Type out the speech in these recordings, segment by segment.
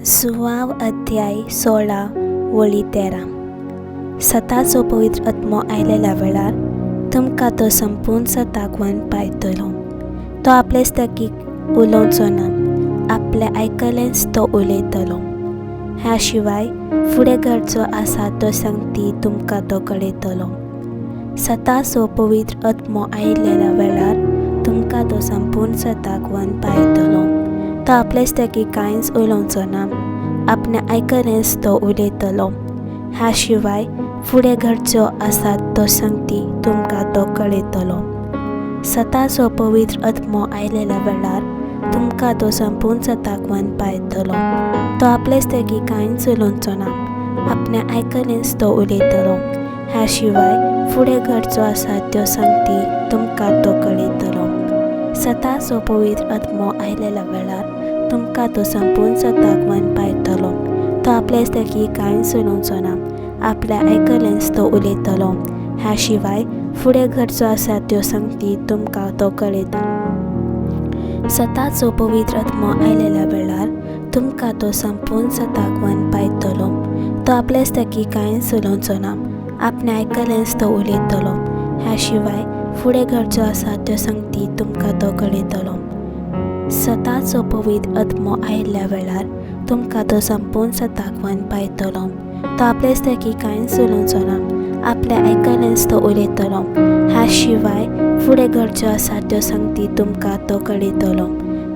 सुवाव अध्याय 16 वळी 13. सताचो पवित्र आत्मो आयलेल्या वेळार तुमकां तो संपूर्ण सताकवन पायतलो. तो आपलेच तकीक उलोवचो ना, आपले आयकलेंच तो उलयतलो. ह्या शिवाय फुडें घडचो आसा तो सांगती तुमकां तो कळयतलो. सताचो पवित्र आत्मो आयिल्ल्या वेळार तुमकां तो संपूर्ण सताकवन पायतलो. तो आपलेच तकीक कांयच उलोवचो ना, आपणे आयकलेंच तो उलयतलो. ह्या शिवाय फुडें घडचो आसा तो सांगती तुमकां तो कळयतलो. सताचो पवित्र आत्मो आयिल्ल्या वेळार तुमकां तो संपूर्ण सताकवन पायतलो. तो आपलेच तकीक कांयच उलोवचो ना, आपणे आयकलेंच तो उलयतलो. ह्या शिवाय फुडें घडचो आसा त्यो सांगती तुमकां तो कळयतलो. सताचो पवित्र आत्मो आयिल्ल्या वेळार तुमकां तो संपूर्ण सताकवन पायतलो. तो आपलेच तकीक कांयच उलोवचो ना, आपल्या आयकलेंच तो उलयतलो. ह्या शिवाय फुडें घडचो आसा त्यो सांगती तुमकां तो कळयतलो. सताचो पवित्र आत्मो आयिल्ल्या वेळार तुमकां तो संपूर्ण सताकवन पायतलो. तो आपलेच तकीक कांयच उलोवचो ना, आपणे आयकलेंच तो उलयतलो. ह्या शिवाय फुडें घडचो आसा त्यो सांगती तुमकां तो कळयतलो. सताचो पवित्र आत्मो आयिल्ल्या वेळार तुमकां तो संपूर्ण सताकवन पायतलो. तो आपलेच तकीक कांयच उलोवचो ना, आपल्या आयकलेंच तो उलयतलो. ह्या शिवाय फुडें घडच्यो आसा त्यो सांगती तुमकां तो कळयतलो.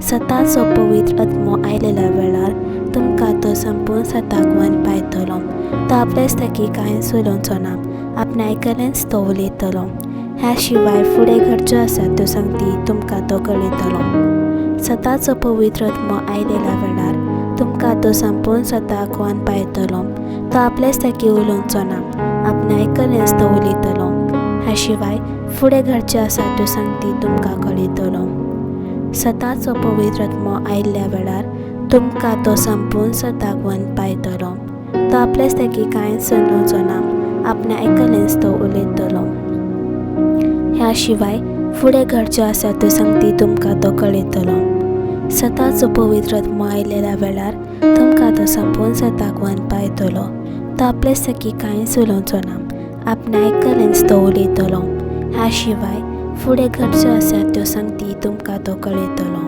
सताचो पवित्र आत्मो आयिल्ल्या वेळार तुमकां तो संपूर्ण सताकवन पायतलो. तो आपलेच तकीक कांयच उलोवचो ना, आपणे आयकलेंच तो उलयतलो. ह्या शिवाय फुडें घडच्यो आसा त्यो सांगती तुमकां तो कळयतलो. सताचो पवित्र आत्मो आयिल्ल्या वेळार तुमकां तो संपूर्ण सताकवन पायतलो. तो आपलेच तकीक उलोवचो ना, आपणे आयकलेंच तो उलयतलो. ह्या शिवाय फुडें घडच्यो आसा त्यो सांगती तुमकां कळयतलो. सताचो पवित्र आत्मो आयिल्ल्या वेळार तुमकां तो संपूर्ण सताकवन पायतलो. तो आपलेच तकीक कांयच उलोवचो ना, आपणे आयकलेंच तो उलयतलो. ह्या शिवाय फुडें घडच्यो आसा त्यो सांगती तुमकां तो कळयतलो. सताचो पवित्र आत्मो आयिल्ल्या वेळार तुमकां तो संपूर्ण सताकवन पायतलो. तो आपलेच तकीक कांयच उलोवचो ना, आपणे आयकलेंच तो उलयतलो. ह्या शिवाय फुडें घडच्यो आसा त्यो सांगती तुमकां तो कळयतलो.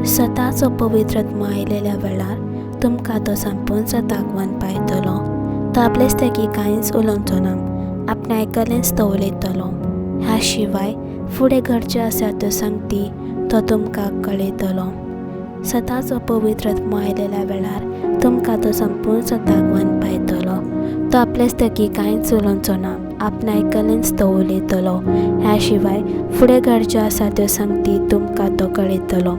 सताचो पवित्र आत्मो आयिल्ल्या वेळार तुमकां तो संपूर्ण सताकवन पायतलो. तो आपलेच तकीक कांयच उलोवचो ना, आपणे आयकलेंच तो उलयतलो. ह्या शिवाय फुडें घडच्यो आसा त्यो सांगती तो तुमकां कळयतलो. सताचो पवित्र आत्मो आयिल्ल्या वेळार तुमकां तो संपूर्ण सताकवन पायतलो. तो आपलेच तकीक कांयच उलोवचो ना, आपणे आयकलेंच तो उलयतलो. ह्या शिवाय फुडें घडच्यो आसा त्यो सांगती तुमकां तो कळयतलो.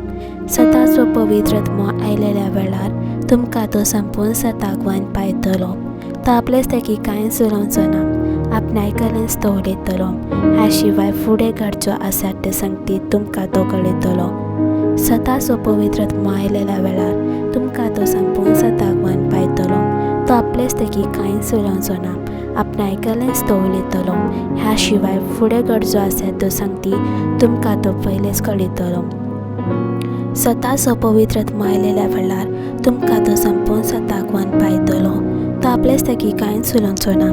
सताचो पवित्र आत्मो आयिल्ल्या वेळार तुमकां तो संपूर्ण सताकवन पायतलो. तो आपलेच तकीक कांयच उलोवचो ना, आपणे आयकलेंच तो उलयतलो. ह्या शिवाय फुडें घडच्यो आसा त्यो सांगती तुमकां तो कळयतलो. सताचो पवित्र आत्मो आयिल्ल्या वेळार तुमकां तो संपूर्ण सताकवन पायतलो. तो आपलेच तकीक कांयच उलोवचो ना, आपणे आयकलेंच तो उलयतलो. ह्या शिवाय फुडें घडच्यो आसा त्यो सांगती तुमकां तो पयलींच कळयतलो. सताचो पवित्र आत्मो आयिल्ल्या वेळार तुमकां तो संपूर्ण सताकवन पायतलो. तो आपलेच तकीक कांयच उलोवचो ना,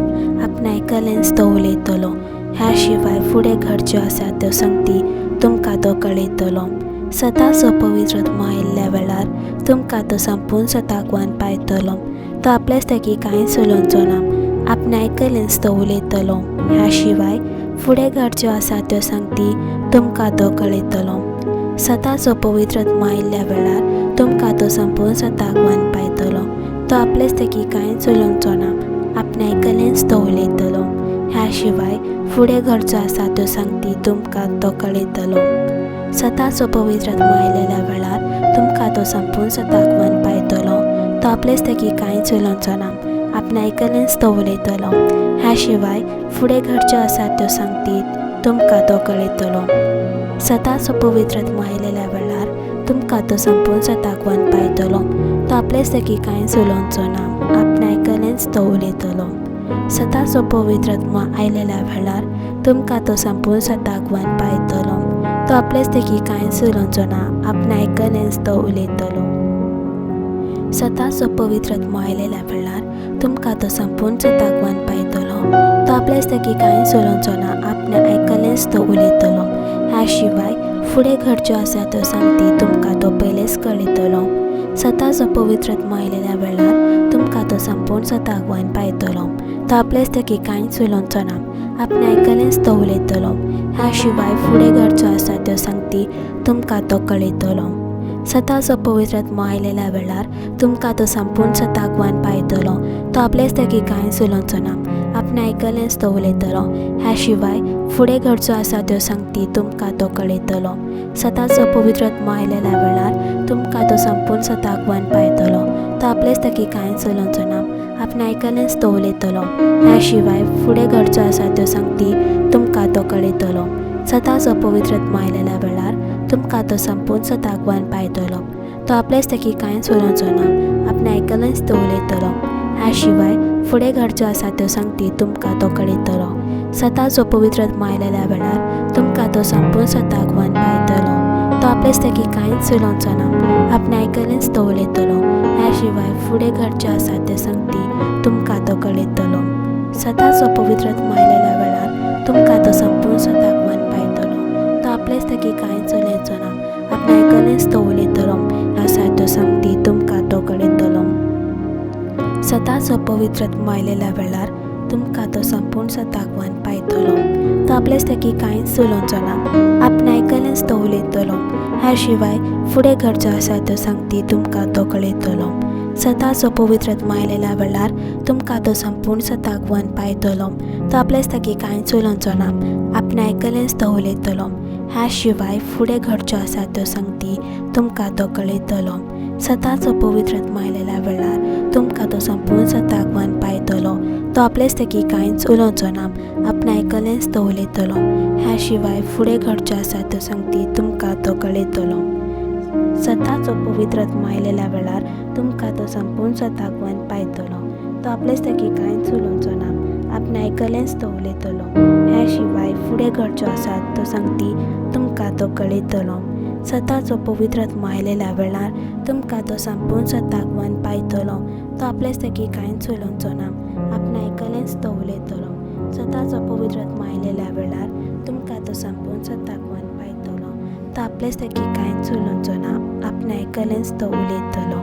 आपणे आयकलेंच तो उलयतलो. ह्या शिवाय फुडें घडच्यो आसा त्यो सांगती तुमकां तो कळयतलो. सताचो पवित्र आत्मो आयिल्ल्या वेळार तुमकां तो संपूर्ण सताकवन पायतलो. तो आपलेच तकीक कांयच उलोवचो ना, आपणे आयकलेंच तो उलयतलो. ह्या शिवाय फुडें घडच्यो आसा त्यो सांगती तुमकां तो कळयतलो. सताचो पवित्र आत्मो आयिल्ल्या वेळार तुमकां तो संपूर्ण सताकवन पायतलो. तो आपलेच तकीक कांयच उलोवचो ना, आपणे आयकलेंच तो उलयतलो. ह्या शिवाय फुडें घडचो आसा त्यो सांगती तुमकां तो कळयतलो. सताचो पवित्र आत्मो आयिल्ल्या वेळार तुमकां तो संपूर्ण सताकवन पायतलो. तो आपलेच तकीक कांयच उलोवचो ना, आपणे आयकलेंच तो उलयतलो. ह्या शिवाय फुडें घडच्यो आसा त्यो सांगती तुमकां तो कळयतलो. सताचो पवित्र आत्मो आयिल्ल्या वेळार तुमकां तो संपूर्ण सताकवन पायतलो. तो आपलेच तकीक कांयच उलोवचो ना, आपणे आयकलेंच तो उलयतलो. सताचो पवित्र आत्मो आयिल्ल्या वेळार तुमकां तो संपूर्ण सताकवन पायतलो. तो आपलेच तकीक कांयच उलोवचो ना, आपणे आयकलेंच तो उलयतलो. सताचो पवित्र आत्मो आयलेल्या वेळार तुमकां तो संपूर्ण सतागवान पायतलो. तो आपल्याच तेगी कांयच उलोवचो ना, आपणें आयकलेंच तो उलयतलो. ह्या शिवाय फुडें घडच्यो आसा त्यो सांगती तुमकां तो पयलेंच कळयतलो. सताचो पवित्र आत्मो आयलेल्या वेळार तुमकां तो संपूर्ण सतागवान पायतलो. तो आपल्याच तेगी कांयच उलोवचो ना, आपणें आयकलेंच तो उलयतलो. ह्या शिवाय फुडें घडच्यो आसा त्यो सांगती तुमकां तो कळयतलो. सताचो पवित्र आत्मो आयलेल्या वेळार तुमकां तो संपूर्ण सतागवान पायतलो. तो आपल्याच तेगी कांयच उलोवचो ना, आपणें आयकलेंच तो उलयतलो. ह्या शिवाय फुडें घडच्यो आसा त्यो सांगती तुमकां तो कळयतलो. सताचो पवित्र आत्मो आयलेल्या वेळार तुमकां तो संपूर्ण सतागवान पायतलो. तो आपल्याच तेगी कांयच उलोवचो ना, आपणें आयकलेंच तो उलयतलो. ह्या शिवाय फुडें घडच्यो आसा त्यो सांगती तुमकां तो कळयतलो. सताचो पवित्र आत्मो आयलेल्या वेळार तुमकां तो संपूर्ण सतागवान पायतलो. तो आपल्याच तेगी कांयच उलोवचो ना, आपणें आयकलेंच तो उलयतलो. ह्या शिवाय फुडें घडच्यो आसा त्यो सांगती तुमकां तो कळयतलो. सताचो पवित्र आत्मो आयलेल्या वेळार तुमकां तो संपूर्ण सतागवान पायतलो. तो आपल्याच तेगी कांयच उलोवचो ना, आपणें आयकलेंच तो उलयतलो. ह्या शिवाय फुडें घडच्यो आसा त्यो सांगती तुमकां तो कळयतलो. सताचो पवित्र आत्मो आयलेल्या वेळार तुमकां तो संपूर्ण सतागवान पायतलो. तो आपल्याच तेगी कांयच उलयचो ना, आपणें आयकलेंच तो उलयतलो. आसा त्यो सांगती तुमकां तो कळयतलो. सताचो पवित्र आत्मो आयलेल्या वेळार तुमकां तो संपूर्ण सतागवान पायतलो. तो आपल्याच तेगी कांयच उलोवचो ना, आपणें आयकलेंच तो उलयतलो. ह्या शिवाय फुडें घडच्यो आसा त्यो सांगती तुमकां तो कळयतलो. सताचो पवित्र आत्मो आयलेल्या वेळार तुमकां तो संपूर्ण सतागवान पायतलो. तो आपल्याच तेगी कांयच उलोवचो ना, आपणें आयकलेंच तो उलयतलो. ह्या शिवाय फुडें घडच्यो आसा त्यो सांगती तुमकां तो कळयतलो. सताचो पवित्र आत्मो आयलेल्या वेळार तुमकां तो संपूर्ण सतागवान पायतलो. तो आपल्याच तेगी कांयच उलोवचो ना, आपणें आयकलेंच तो उलयतलो. ह्या शिवाय फुडें घडच्यो आसा त्यो सांगती तुमकां तो कळयतलो. सताचो पवित्र आत्मो आयलेल्या वेळार तुमकां तो संपूर्ण सतागवान पायतलो. तो आपल्याच तेगी कांयच उलोवचो ना, आपणें आयकलेंच तो उलयतलो. ह्या शिवाय फुडें घडच्यो आसा त्यो सांगती तुमकां तो कळयतलो. सताचो पवित्र आत्मो आयलेल्या वेळार तुमकां तो संपूर्ण सतागवान पायतलो. तो आपल्याच तेगी कांयच उलोवचो ना, आपणें आयकलेंच तो उलयतलो. सताचो पवित्र आत्मो आयलेल्या वेळार तुमकां तो संपूर्ण सतागवान पायतलो. तो आपल्याच तेगी कांयच उलोवचो ना, आपणें आयकलेंच तो उलयतलो.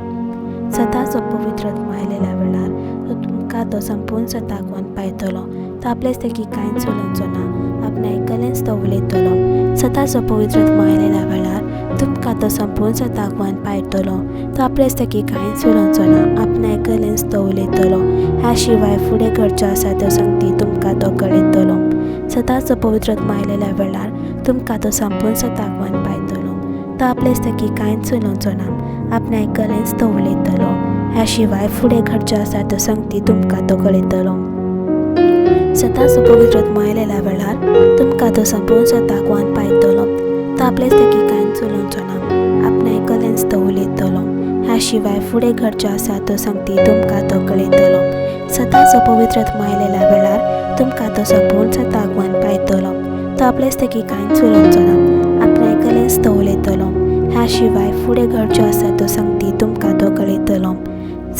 सताचो पवित्र आत्मो आयलेल्या वेळार तुमकां तो संपूर्ण सतागवान पायतलो. तो आपल्याच तेगी कांयच उलोवचो ना, आपणें आयकलेंच तो उलयतलो. सताचो पवित्र आत्मो आयलेल्या वेळार तुमकां तो संपूर्ण सतागवान पायतलो. तो आपल्याच तेगी कांयच उलोवचो ना, आपणें आयकलेंच तो उलयतलो. ह्या शिवाय फुडें घडच्यो आसा त्यो सांगती तुमकां तो कळयतलो. सताचो पवित्र आत्मो आयलेल्या वेळार तुमकां तो संपूर्ण सतागवान पायतलो. तो आपल्याच तेगी कांयच उलोवचो ना, आपणें आयकलेंच तो उलयतलो. ह्या शिवाय फुडें घडच्यो आसा त्यो सांगती तुमकां तो कळयतलो. सताचो पवित्र आत्मो आयलेल्या वेळार तुमकां तो संपूर्ण सतागवान पायतलो. तो आपल्याच तेगी कांयच उलोवचो ना, आपणें आयकलेंच तो उलयतलो. ह्या शिवाय फुडें घडच्यो आसा त्यो सांगती तुमकां तो कळयतलो. सताचो पवित्र आत्मो आयलेल्या वेळार तुमकां तो संपूर्ण सतागवान पायतलो. तो आपल्याच तेगी कांयच उलोवचो ना, आपणें आयकलेंच तो उलयतलो. ह्या शिवाय फुडें घडच्यो आसा त्यो सांगती तुमकां तो कळयतलो.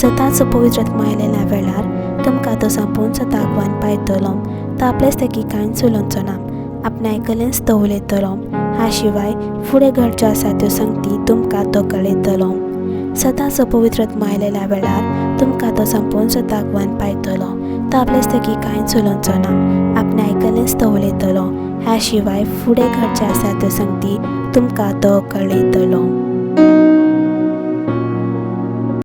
सताचो पवित्र आत्मो आयलेल्या वेळार तुमकां तो संपूर्ण सतागवान पायतलो. तो आपल्याच तेगी कांयच उलोवचो ना, आपणें आयकलेंच तो उलयतलो. ह्या शिवाय फुडें घडच्यो आसा त्यो सांगती तुमकां तो कळयतलो. सताचो पवित्र आत्मो आयलेल्या वेळार तुमकां तो संपूर्ण सतागवान पायतलो. तो आपल्याच तेगी कांयच उलोवचो ना, आपणें आयकलेंच तो उलयतलो. ह्या शिवाय फुडें घडच्यो आसा त्यो सांगती तुमकां तो कळयतलो.